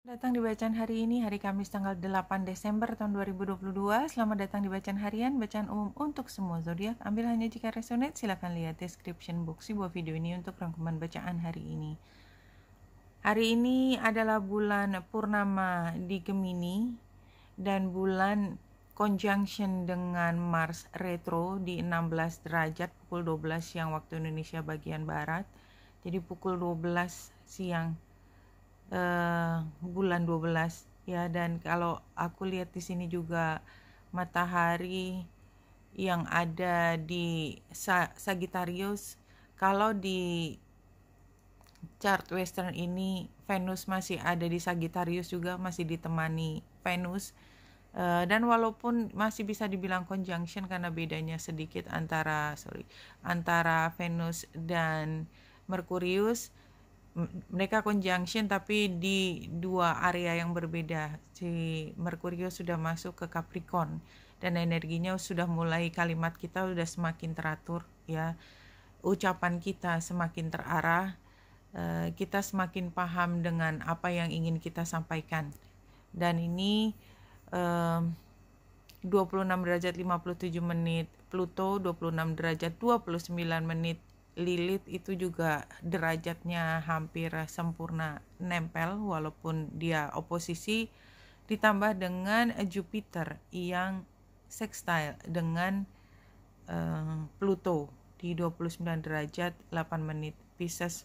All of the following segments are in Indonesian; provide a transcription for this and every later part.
Datang di bacaan hari ini, hari Kamis tanggal 8 Desember tahun 2022. Selamat datang di bacaan harian, bacaan umum untuk semua zodiak. Ambil hanya jika resonate, silakan lihat description box di bawah video ini untuk rangkuman bacaan hari ini. Hari ini adalah bulan purnama di Gemini dan bulan conjunction dengan Mars retro di 16 derajat pukul 12 siang waktu Indonesia bagian barat. Jadi pukul 12 siang bulan 12 ya, dan kalau aku lihat di sini juga matahari yang ada di Sagittarius. Kalau di chart western ini Venus masih ada di Sagittarius juga, masih ditemani Venus. Dan walaupun masih bisa dibilang conjunction karena bedanya sedikit antara Venus dan Merkurius, mereka conjunction tapi di dua area yang berbeda. Si Merkurius sudah masuk ke Capricorn dan energinya sudah mulai, kalimat kita sudah semakin teratur ya, ucapan kita semakin terarah, kita semakin paham dengan apa yang ingin kita sampaikan. Dan ini 26 derajat 57 menit Pluto, 26 derajat 29 menit Lilith itu juga derajatnya hampir sempurna nempel walaupun dia oposisi, ditambah dengan Jupiter yang sextile dengan Pluto di 29 derajat 8 menit Pisces.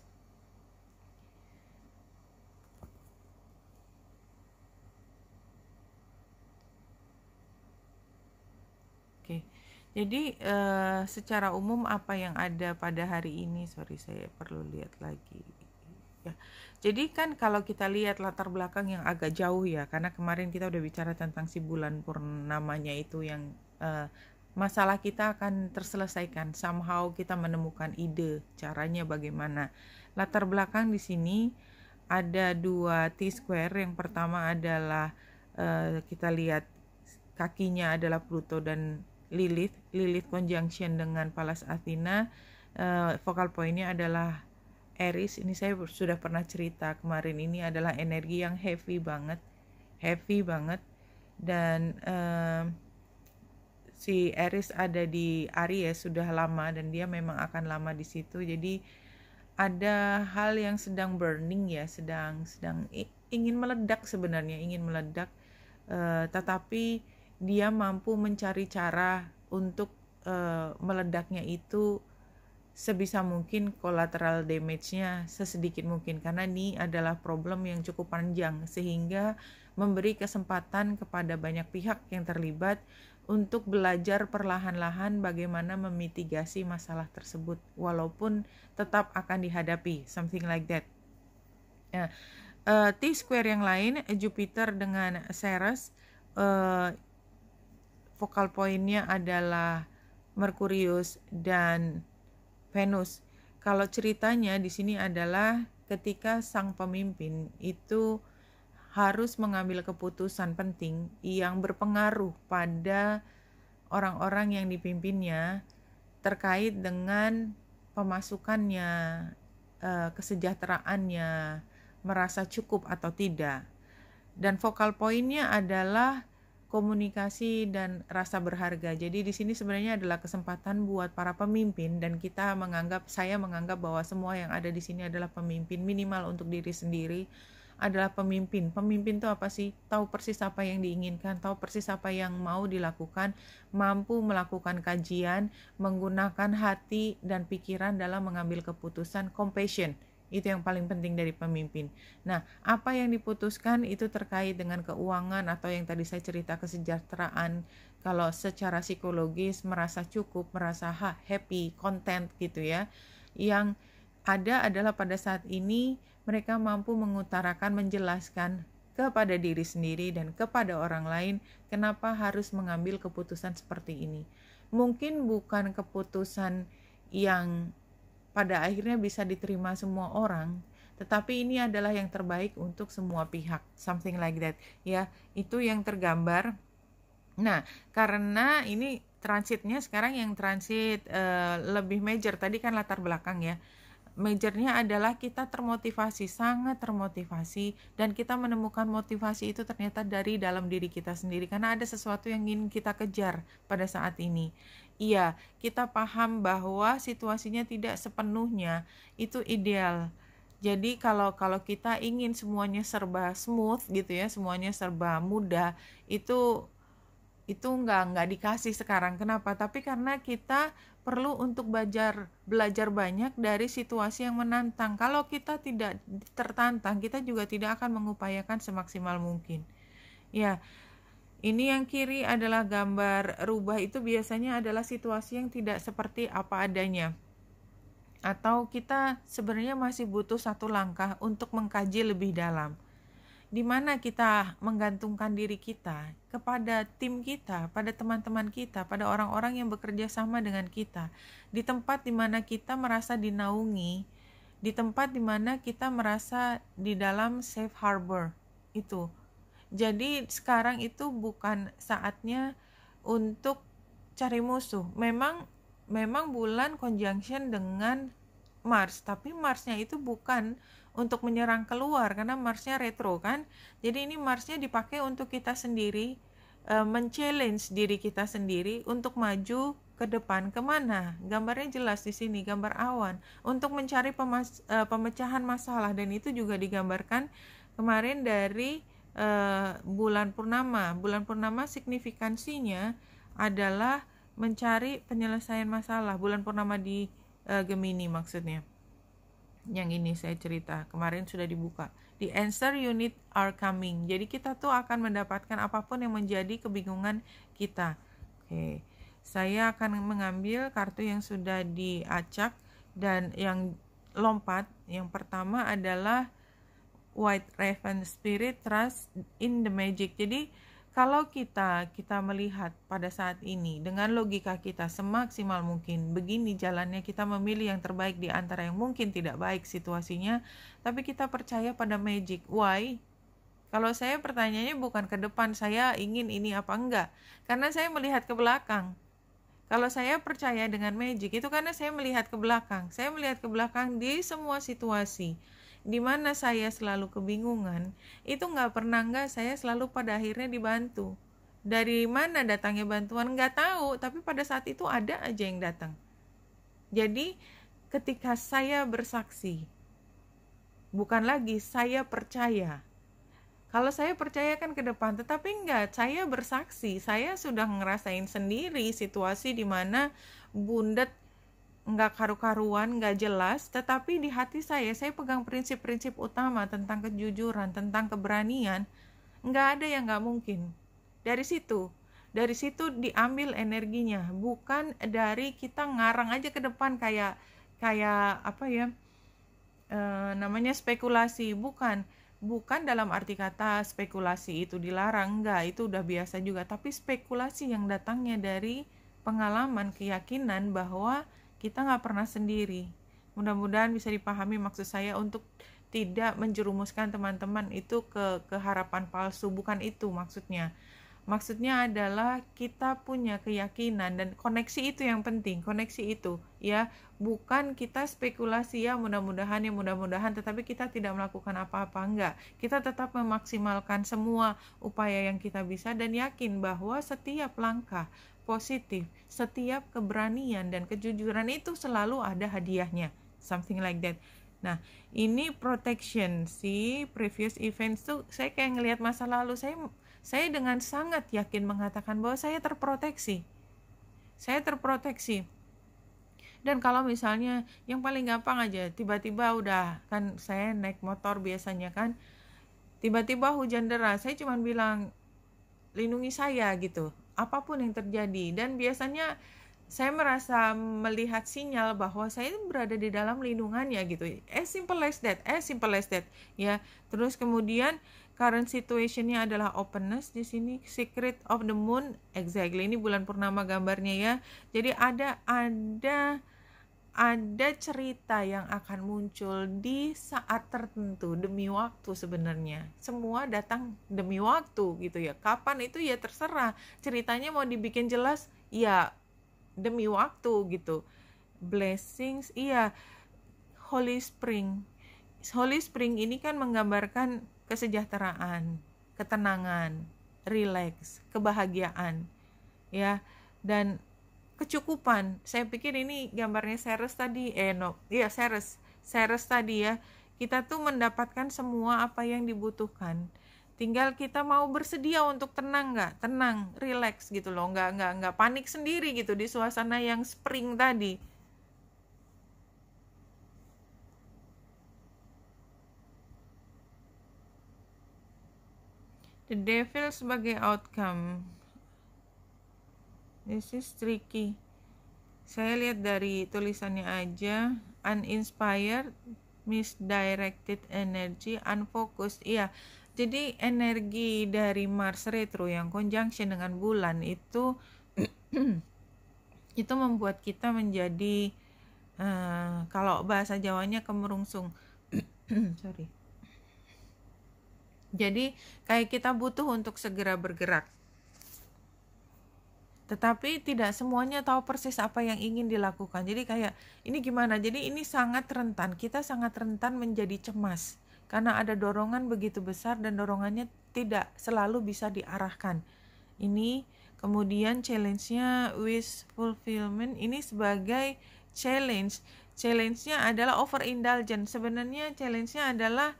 Oke. Jadi secara umum apa yang ada pada hari ini, saya perlu lihat lagi ya. Jadi kan kalau kita lihat latar belakang yang agak jauh ya, karena kemarin kita udah bicara tentang si bulan purnamanya itu yang masalah kita akan terselesaikan, somehow kita menemukan ide caranya bagaimana. Latar belakang di sini ada dua T-square. Yang pertama adalah kita lihat kakinya adalah Pluto dan Lilith conjunction dengan Pallas Athena. Focal pointnya adalah Aries. Ini saya sudah pernah cerita kemarin, ini adalah energi yang heavy banget dan si Aries ada di Aries sudah lama dan dia memang akan lama di situ. Jadi ada hal yang sedang burning ya, sedang ingin meledak sebenarnya, tetapi dia mampu mencari cara untuk meledaknya itu sebisa mungkin, collateral damage-nya sesedikit mungkin, karena ini adalah problem yang cukup panjang sehingga memberi kesempatan kepada banyak pihak yang terlibat untuk belajar perlahan-lahan bagaimana memitigasi masalah tersebut walaupun tetap akan dihadapi, something like that. T-square yang lain, Jupiter dengan Ceres, focal pointnya adalah Merkurius dan Venus. Kalau ceritanya di sini adalah ketika sang pemimpin itu harus mengambil keputusan penting yang berpengaruh pada orang-orang yang dipimpinnya terkait dengan pemasukannya, kesejahteraannya, merasa cukup atau tidak. Dan focal pointnya adalah komunikasi dan rasa berharga. Jadi di sini sebenarnya adalah kesempatan buat para pemimpin, dan saya menganggap bahwa semua yang ada di sini adalah pemimpin, minimal untuk diri sendiri adalah pemimpin. Pemimpin itu apa sih? Tahu persis apa yang diinginkan, tahu persis apa yang mau dilakukan, mampu melakukan kajian, menggunakan hati dan pikiran dalam mengambil keputusan, compassion. Itu yang paling penting dari pemimpin. Nah, apa yang diputuskan itu terkait dengan keuangan atau yang tadi saya cerita, kesejahteraan. Kalau secara psikologis merasa cukup, merasa happy, content gitu ya. Yang ada adalah pada saat ini mereka mampu mengutarakan, menjelaskan kepada diri sendiri dan kepada orang lain kenapa harus mengambil keputusan seperti ini. Mungkin bukan keputusan yang pada akhirnya bisa diterima semua orang, tetapi ini adalah yang terbaik untuk semua pihak, something like that ya. Itu yang tergambar. Nah, karena ini transitnya sekarang yang transit lebih major, tadi kan latar belakang ya, majornya adalah kita termotivasi, sangat termotivasi, dan kita menemukan motivasi itu ternyata dari dalam diri kita sendiri, karena ada sesuatu yang ingin kita kejar pada saat ini. Iya, kita paham bahwa situasinya tidak sepenuhnya itu ideal. Jadi kalau kita ingin semuanya serba smooth gitu ya, semuanya serba mudah, itu nggak dikasih sekarang. Kenapa? Tapi karena kita perlu untuk belajar banyak dari situasi yang menantang. Kalau kita tidak tertantang, kita juga tidak akan mengupayakan semaksimal mungkin. Ya, ini yang kiri adalah gambar rubah, itu biasanya adalah situasi yang tidak seperti apa adanya. Atau kita sebenarnya masih butuh satu langkah untuk mengkaji lebih dalam, di mana kita menggantungkan diri kita kepada tim kita, pada teman-teman kita, pada orang-orang yang bekerja sama dengan kita, di tempat di mana kita merasa dinaungi, di tempat di mana kita merasa di dalam safe harbor itu. Jadi sekarang itu bukan saatnya untuk cari musuh. Memang bulan conjunction dengan Mars, tapi Marsnya itu bukan untuk menyerang keluar, karena Marsnya retro kan. Jadi ini Marsnya dipakai untuk kita sendiri, men-challenge diri kita sendiri untuk maju ke depan. Kemana? Gambarnya jelas di sini, gambar awan, untuk mencari pemecahan masalah. Dan itu juga digambarkan kemarin dari bulan purnama. Bulan purnama signifikansinya adalah mencari penyelesaian masalah. Bulan purnama di Gemini maksudnya. Yang ini saya cerita, kemarin sudah dibuka. The answer unit are coming. Jadi kita tuh akan mendapatkan apapun yang menjadi kebingungan kita. Oke. Saya akan mengambil kartu yang sudah diacak dan yang lompat. Yang pertama adalah White Raven Spirit, Trust in the Magic. Jadi kalau kita melihat pada saat ini dengan logika kita semaksimal mungkin, begini jalannya, kita memilih yang terbaik di antara yang mungkin tidak baik situasinya, tapi kita percaya pada magic. Why? Kalau saya pertanyaannya bukan ke depan, saya ingin ini apa enggak, karena saya melihat ke belakang. Kalau saya percaya dengan magic itu karena saya melihat ke belakang. Saya melihat ke belakang di semua situasi di mana saya selalu kebingungan, itu saya selalu pada akhirnya dibantu. Dari mana datangnya bantuan nggak tahu, tapi pada saat itu ada aja yang datang. Jadi ketika saya bersaksi, bukan lagi saya percaya. Kalau saya percaya kan ke depan, tetapi enggak, saya bersaksi, saya sudah ngerasain sendiri situasi di mana bundet nggak karu-karuan, nggak jelas, tetapi di hati saya pegang prinsip-prinsip utama tentang kejujuran, tentang keberanian. Nggak ada yang nggak mungkin. Dari situ diambil energinya, bukan dari kita ngarang aja ke depan kayak apa ya, namanya spekulasi. Bukan dalam arti kata spekulasi itu dilarang, enggak, itu udah biasa juga, tapi spekulasi yang datangnya dari pengalaman, keyakinan bahwa kita nggak pernah sendiri. Mudah-mudahan bisa dipahami maksud saya untuk tidak menjerumuskan teman-teman itu ke harapan palsu. Bukan itu maksudnya. Maksudnya adalah kita punya keyakinan dan koneksi itu yang penting. Koneksi itu ya, bukan kita spekulasi ya mudah-mudahan, tetapi kita tidak melakukan apa-apa. Enggak, kita tetap memaksimalkan semua upaya yang kita bisa dan yakin bahwa setiap langkah positif, setiap keberanian dan kejujuran itu selalu ada hadiahnya, something like that. Nah, ini protection, si previous events tuh saya kayak ngelihat masa lalu, saya dengan sangat yakin mengatakan bahwa saya terproteksi. Dan kalau misalnya yang paling gampang aja, tiba-tiba udah kan saya naik motor biasanya kan, tiba-tiba hujan deras, saya cuma bilang lindungi saya gitu, apapun yang terjadi. Dan biasanya saya merasa melihat sinyal bahwa saya berada di dalam lindungannya gitu. As simple as that ya. Terus kemudian current situationnya adalah openness di sini, secret of the moon, exactly ini bulan purnama gambarnya ya. Jadi ada cerita yang akan muncul di saat tertentu demi waktu. Sebenarnya semua datang demi waktu gitu ya. Kapan itu ya terserah, ceritanya mau dibikin jelas ya demi waktu gitu. Blessings, iya, Holy Spring. Holy Spring ini kan menggambarkan kesejahteraan, ketenangan, rileks, kebahagiaan, ya, dan kecukupan. Saya pikir ini gambarnya Ceres tadi, Ceres tadi ya. Kita tuh mendapatkan semua apa yang dibutuhkan. Tinggal kita mau bersedia untuk tenang nggak? Tenang, relax gitu loh. Nggak panik sendiri gitu di suasana yang spring tadi. The devil sebagai outcome. This is tricky. Saya lihat dari tulisannya aja. Uninspired, misdirected energy, unfocused. Iya. Jadi energi dari Mars retro yang conjunction dengan bulan itu itu membuat kita menjadi kalau bahasa Jawanya kemerungsung. Sorry. Jadi kayak kita butuh untuk segera bergerak. Tetapi tidak semuanya tahu persis apa yang ingin dilakukan. Jadi kayak ini gimana? Jadi ini sangat rentan. Kita sangat rentan menjadi cemas. Karena ada dorongan begitu besar dan dorongannya tidak selalu bisa diarahkan. Ini kemudian challenge-nya wish fulfillment ini sebagai challenge. Challenge-nya adalah overindulgence. Sebenarnya challenge-nya adalah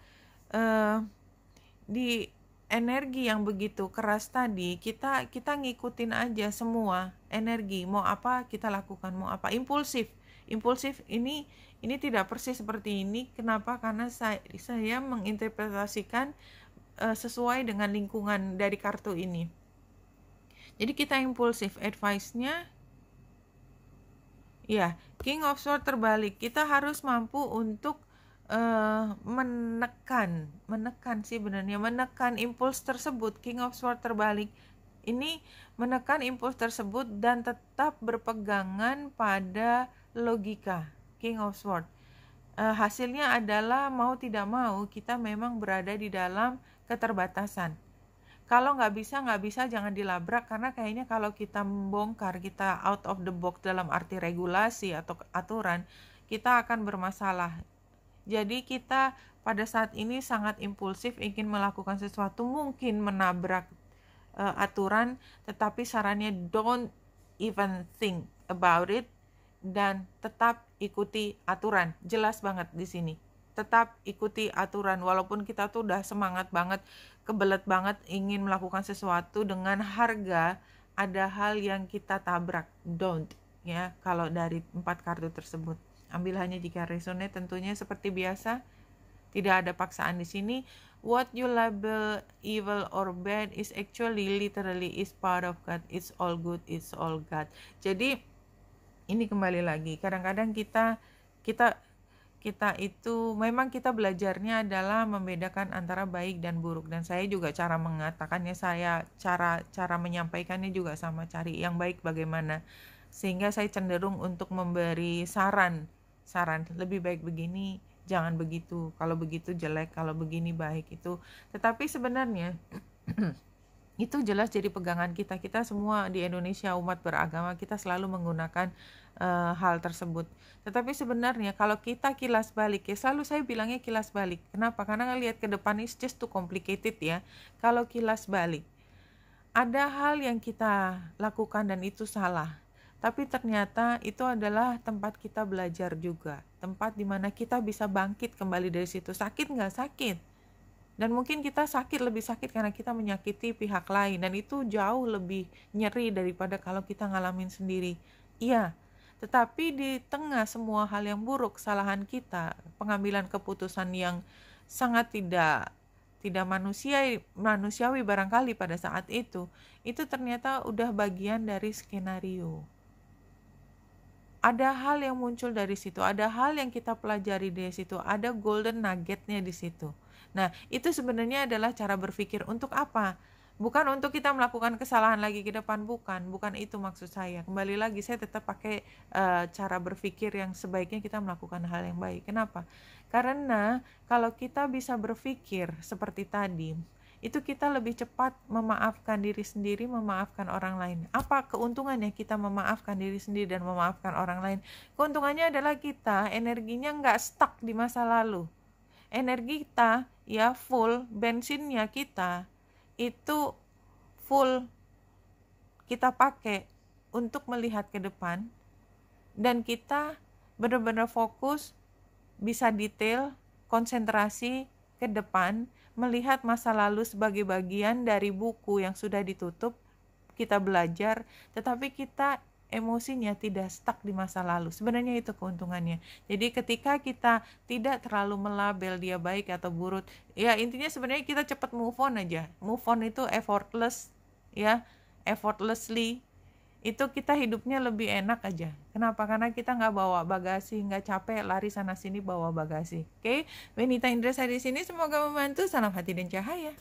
di energi yang begitu keras tadi, kita ngikutin aja semua energi. Mau apa kita lakukan, mau apa. Impulsif ini tidak persis seperti ini. Kenapa? Karena saya menginterpretasikan sesuai dengan lingkungan dari kartu ini. Jadi kita impulsif. Advice-nya ya, King of Swords terbalik. Kita harus mampu untuk menekan impuls tersebut. King of Swords terbalik ini menekan impuls tersebut dan tetap berpegangan pada logika. King of Swords hasilnya adalah mau tidak mau kita memang berada di dalam keterbatasan. Kalau nggak bisa jangan dilabrak, karena kayaknya kalau kita membongkar, kita out of the box dalam arti regulasi atau aturan, kita akan bermasalah. Jadi kita pada saat ini sangat impulsif, ingin melakukan sesuatu, mungkin menabrak aturan, tetapi sarannya don't even think about it dan tetap ikuti aturan. Jelas banget di sini. Tetap ikuti aturan walaupun kita tuh udah semangat banget, kebelet banget ingin melakukan sesuatu dengan harga ada hal yang kita tabrak. Don't, ya, kalau dari 4 kartu tersebut. Ambil hanya jika resonate, tentunya seperti biasa. Tidak ada paksaan di sini. What you label evil or bad is actually literally is part of God. It's all good, it's all God. Jadi ini kembali lagi. Kadang-kadang kita itu memang kita belajarnya adalah membedakan antara baik dan buruk. Dan saya juga cara mengatakannya, cara menyampaikannya juga sama, cari yang baik bagaimana. Sehingga saya cenderung untuk memberi saran lebih baik begini, jangan begitu, kalau begitu jelek, kalau begini baik itu. Tetapi sebenarnya itu jelas jadi pegangan kita semua di Indonesia, umat beragama, kita selalu menggunakan hal tersebut. Tetapi sebenarnya kalau kita kilas balik, ya selalu saya bilangnya kilas balik. Kenapa? Karena ngelihat ke depan is just too complicated ya. Kalau kilas balik, ada hal yang kita lakukan dan itu salah. Tapi ternyata itu adalah tempat kita belajar juga. Tempat dimana kita bisa bangkit kembali dari situ. Sakit nggak? Sakit. Dan mungkin kita lebih sakit karena kita menyakiti pihak lain. Dan itu jauh lebih nyeri daripada kalau kita ngalamin sendiri. Iya, tetapi di tengah semua hal yang buruk, kesalahan kita, pengambilan keputusan yang sangat tidak manusiawi barangkali pada saat itu ternyata udah bagian dari skenario. Ada hal yang muncul dari situ, ada hal yang kita pelajari dari situ, ada golden nuggetnya di situ. Nah, itu sebenarnya adalah cara berpikir untuk apa? Bukan untuk kita melakukan kesalahan lagi ke depan, bukan itu maksud saya. Kembali lagi, saya tetap pakai cara berpikir yang sebaiknya kita melakukan hal yang baik. Kenapa? Karena kalau kita bisa berpikir seperti tadi, itu kita lebih cepat memaafkan diri sendiri, memaafkan orang lain. Apa keuntungannya kita memaafkan diri sendiri dan memaafkan orang lain? Keuntungannya adalah kita energinya nggak stuck di masa lalu. Energi kita ya full, bensinnya kita itu full kita pakai untuk melihat ke depan, dan kita benar-benar fokus, bisa detail, konsentrasi ke depan, melihat masa lalu sebagai bagian dari buku yang sudah ditutup, kita belajar, tetapi kita emosinya tidak stuck di masa lalu. Sebenarnya itu keuntungannya. Jadi ketika kita tidak terlalu melabel dia baik atau buruk, ya intinya sebenarnya kita cepat move on aja. Move on itu effortless, ya, effortlessly. Itu kita hidupnya lebih enak aja. Kenapa? Karena kita nggak bawa bagasi, nggak capek lari sana sini bawa bagasi. Oke, Benita Indra di sini, semoga membantu. Salam hati dan cahaya.